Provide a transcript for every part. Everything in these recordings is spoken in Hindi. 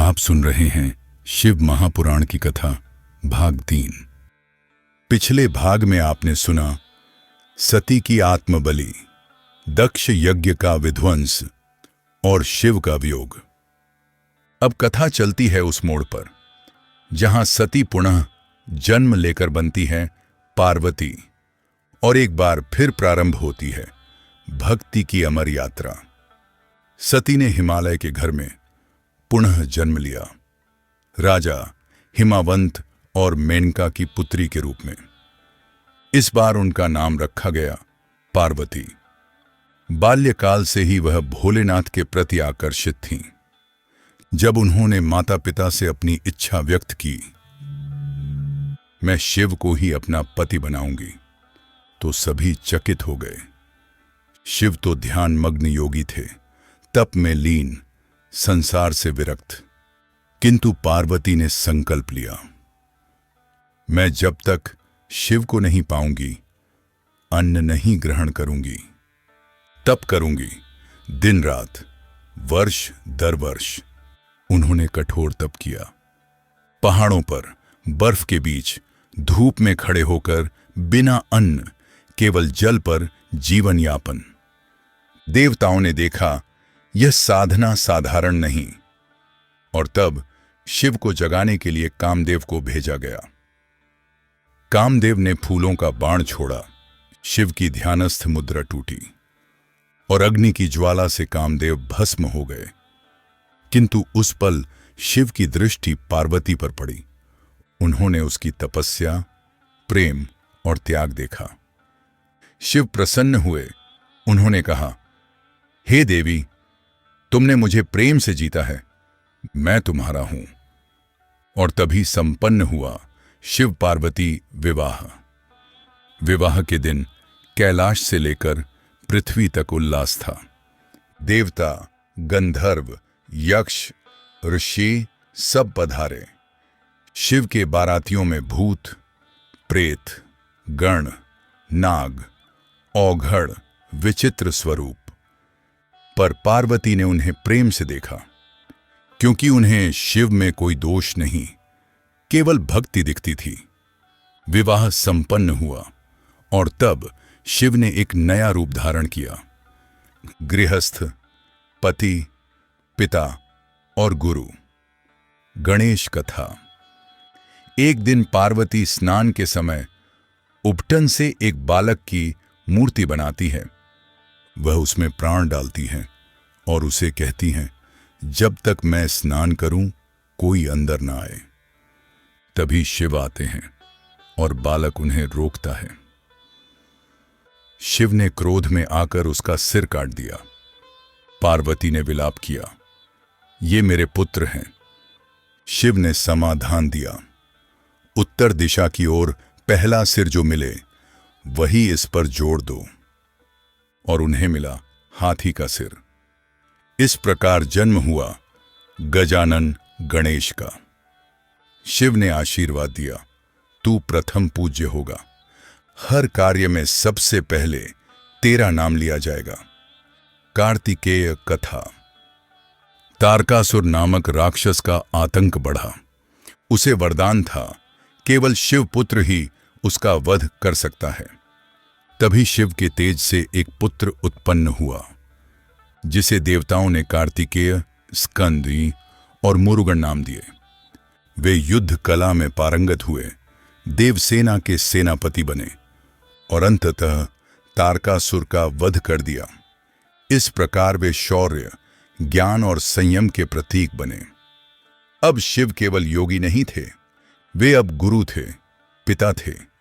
आप सुन रहे हैं शिव महापुराण की कथा भाग 3। पिछले भाग में आपने सुना सती की आत्मबलि, दक्ष यज्ञ का विध्वंस और शिव का वियोग। अब कथा चलती है उस मोड़ पर जहां सती पुनः जन्म लेकर बनती है पार्वती और एक बार फिर प्रारंभ होती है भक्ति की अमर यात्रा। सती ने हिमालय के घर में पुनः जन्म लिया, राजा हिमावंत और मेनका की पुत्री के रूप में। इस बार उनका नाम रखा गया पार्वती। बाल्यकाल से ही वह भोलेनाथ के प्रति आकर्षित थीं। जब उन्होंने माता पिता से अपनी इच्छा व्यक्त की, मैं शिव को ही अपना पति बनाऊंगी, तो सभी चकित हो गए। शिव तो ध्यान मग्न योगी थे, तप में लीन, संसार से विरक्त। किंतु पार्वती ने संकल्प लिया, मैं जब तक शिव को नहीं पाऊंगी अन्न नहीं ग्रहण करूंगी। तप करूंगी दिन रात, वर्ष दर वर्ष। उन्होंने कठोर तप किया। पहाड़ों पर बर्फ के बीच धूप में खड़े होकर बिना अन्न, केवल जल पर जीवन यापन। देवताओं ने देखा यह साधना साधारण नहीं, और तब शिव को जगाने के लिए कामदेव को भेजा गया। कामदेव ने फूलों का बाण छोड़ा, शिव की ध्यानस्थ मुद्रा टूटी और अग्नि की ज्वाला से कामदेव भस्म हो गए। किंतु उस पल शिव की दृष्टि पार्वती पर पड़ी। उन्होंने उसकी तपस्या, प्रेम और त्याग देखा। शिव प्रसन्न हुए। उन्होंने कहा, हे देवी, तुमने मुझे प्रेम से जीता है, मैं तुम्हारा हूं। और तभी संपन्न हुआ शिव पार्वती विवाह। विवाह के दिन कैलाश से लेकर पृथ्वी तक उल्लास था। देवता, गंधर्व, यक्ष, ऋषि सब पधारे। शिव के बारातियों में भूत, प्रेत, गण, नाग, औघड़, विचित्र स्वरूप। पर पार्वती ने उन्हें प्रेम से देखा, क्योंकि उन्हें शिव में कोई दोष नहीं, केवल भक्ति दिखती थी। विवाह संपन्न हुआ और तब शिव ने एक नया रूप धारण किया। गृहस्थ, पति, पिता और गुरु। गणेश कथा। एक दिन पार्वती स्नान के समय उपटन से एक बालक की मूर्ति बनाती है। वह उसमें प्राण डालती हैं और उसे कहती हैं, जब तक मैं स्नान करूं कोई अंदर ना आए। तभी शिव आते हैं और बालक उन्हें रोकता है। शिव ने क्रोध में आकर उसका सिर काट दिया। पार्वती ने विलाप किया, ये मेरे पुत्र हैं। शिव ने समाधान दिया, उत्तर दिशा की ओर पहला सिर जो मिले वही इस पर जोड़ दो। और उन्हें मिला हाथी का सिर। इस प्रकार जन्म हुआ गजानन गणेश का। शिव ने आशीर्वाद दिया, तू प्रथम पूज्य होगा। हर कार्य में सबसे पहले तेरा नाम लिया जाएगा। कार्तिकेय कथा। तारकासुर नामक राक्षस का आतंक बढ़ा। उसे वरदान था, केवल शिव पुत्र ही उसका वध कर सकता है। तभी शिव के तेज से एक पुत्र उत्पन्न हुआ, जिसे देवताओं ने कार्तिकेय, स्कंदी और मुरुगन नाम दिए। वे युद्ध कला में पारंगत हुए, देवसेना के सेनापति बने और अंततः तारकासुर का वध कर दिया। इस प्रकार वे शौर्य, ज्ञान और संयम के प्रतीक बने। अब शिव केवल योगी नहीं थे, वे अब गुरु थे, पिता थे,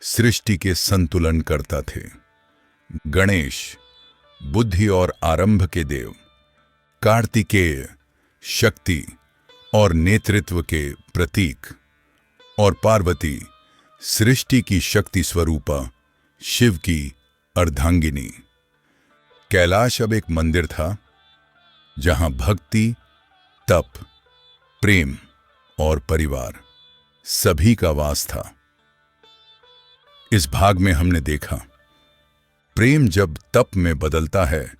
सृष्टि के संतुलन करता थे। गणेश बुद्धि और आरंभ के देव, कार्तिकेय शक्ति और नेतृत्व के प्रतीक, और पार्वती सृष्टि की शक्ति स्वरूपा, शिव की अर्धांगिनी। कैलाश अब एक मंदिर था जहां भक्ति, तप, प्रेम और परिवार सभी का वास था। इस भाग में हमने देखा, प्रेम जब तप में बदलता है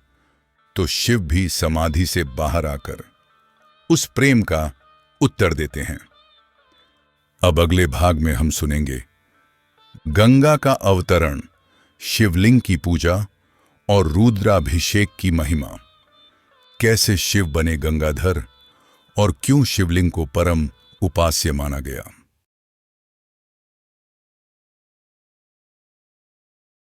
तो शिव भी समाधि से बाहर आकर उस प्रेम का उत्तर देते हैं। अब अगले भाग में हम सुनेंगे गंगा का अवतरण, शिवलिंग की पूजा और रुद्राभिषेक की महिमा। कैसे शिव बने गंगाधर और क्यों शिवलिंग को परम उपास्य माना गया।